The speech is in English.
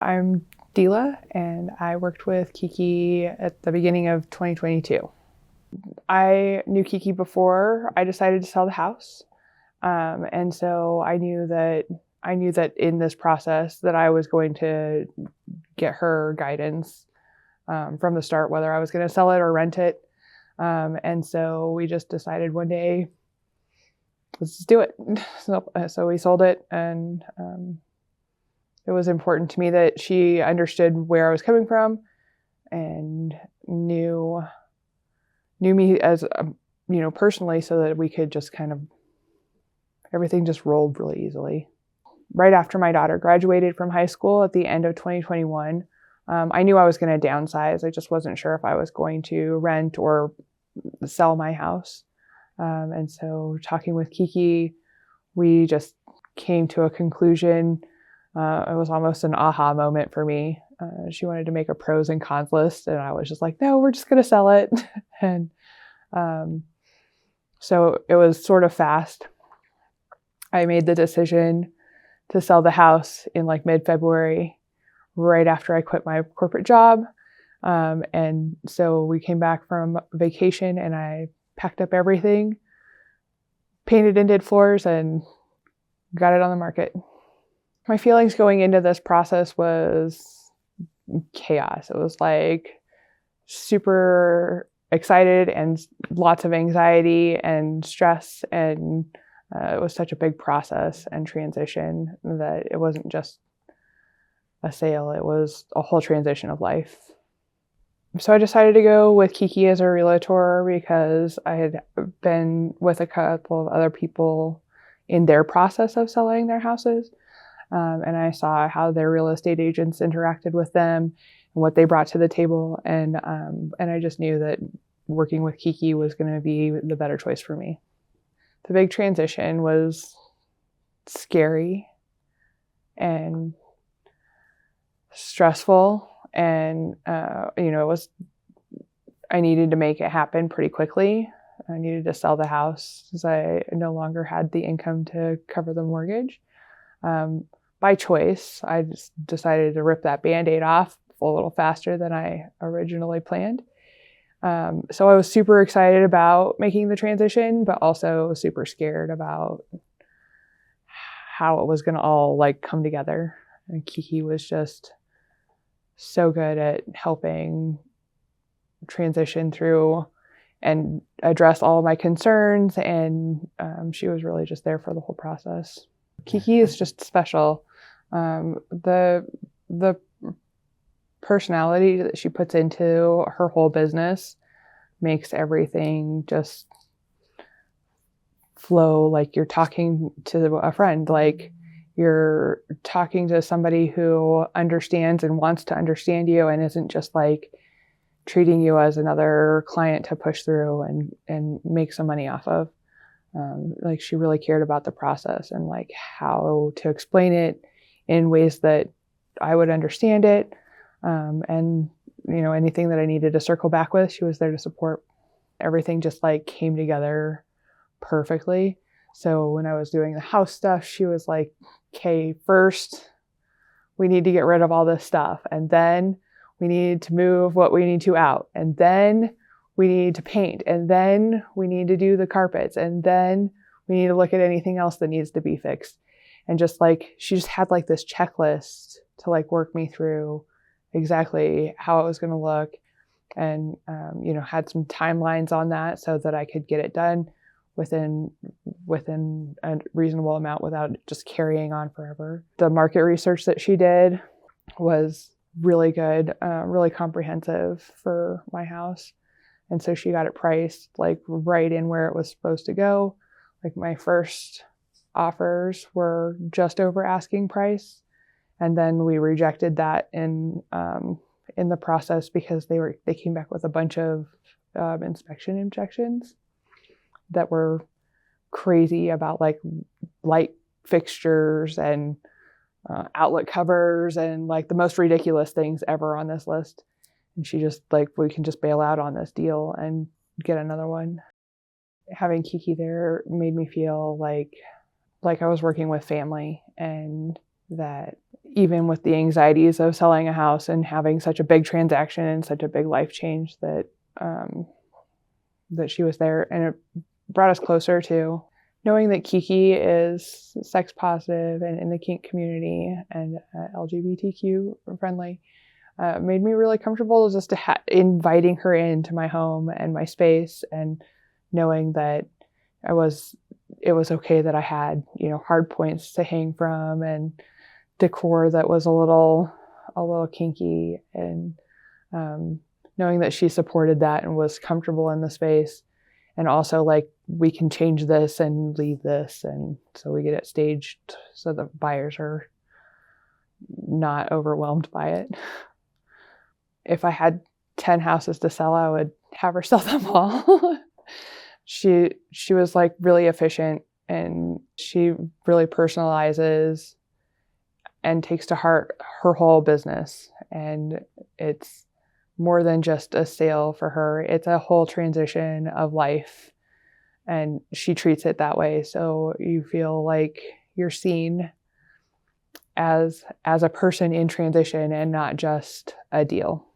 I'm Deela, and I worked with Kiki at the beginning of 2022. I knew Kiki before I decided to sell the house, and so I knew that in this process that I was going to get her guidance from the start, whether I was going to sell it or rent it. And so we just decided one day, let's just do it. So we sold it, and it was important to me that she understood where I was coming from and knew me as personally, so that we could just kind of, everything just rolled really easily. Right after my daughter graduated from high school at the end of 2021, I knew I was going to downsize. I just wasn't sure if I was going to rent or sell my house. And so talking with Kiki, we just came to a conclusion. It was almost an aha moment for me. She wanted to make a pros and cons list, and I was just like, no, we're just going to sell it. And so it was sort of fast. I made the decision to sell the house in like mid-February, right after I quit my corporate job. And so we came back from vacation, and I packed up everything, painted and did floors, and got it on the market. My feelings going into this process was chaos. It was like super excited and lots of anxiety and stress, and it was such a big process and transition that it wasn't just a sale, it was a whole transition of life. So I decided to go with Kiki as a realtor because I had been with a couple of other people in their process of selling their houses. And I saw how their real estate agents interacted with them and what they brought to the table. And I just knew that working with Kiki was going to be the better choice for me. The big transition was scary and stressful. And, I needed to make it happen pretty quickly. I needed to sell the house because I no longer had the income to cover the mortgage. By choice, I just decided to rip that Band-Aid off a little faster than I originally planned. So I was super excited about making the transition, but also super scared about how it was going to all come together. And Kiki was just so good at helping transition through and address all of my concerns. And she was really just there for the whole process. Kiki is just special. The personality that she puts into her whole business makes everything just flow like you're talking to a friend, like you're talking to somebody who understands and wants to understand you and isn't just treating you as another client to push through and make some money off of. She really cared about the process and how to explain it in ways that I would understand it. And anything that I needed to circle back with, she was there to support. Everything just came together perfectly. So when I was doing the house stuff, she was like, okay, first we need to get rid of all this stuff. And then we need to move what we need to out. And then we need to paint. And then we need to do the carpets. And then we need to look at anything else that needs to be fixed. And just she just had this checklist to work me through exactly how it was going to look. And, had some timelines on that so that I could get it done within a reasonable amount without just carrying on forever. The market research that she did was really good, really comprehensive for my house. And so she got it priced right in where it was supposed to go. My first offers were just over asking price. And then we rejected that in the process because they came back with a bunch of inspection objections that were crazy about light fixtures and outlet covers and the most ridiculous things ever on this list. And she just we can just bail out on this deal and get another one. Having Kiki there made me feel like I was working with family, and that even with the anxieties of selling a house and having such a big transaction and such a big life change, that that she was there, and it brought us closer to knowing that Kiki is sex positive and in the kink community and LGBTQ friendly. Made me really comfortable just to inviting her into my home and my space, and knowing that it was okay that I had, hard points to hang from and decor that was a little kinky, and knowing that she supported that and was comfortable in the space, and also like, we can change this and leave this, and so we get it staged so the buyers are not overwhelmed by it. If I had 10 houses to sell, I would have her sell them all. She was like really efficient, and she really personalizes and takes to heart her whole business. And it's more than just a sale for her. It's a whole transition of life, and she treats it that way. So you feel like you're seen as a person in transition and not just a deal.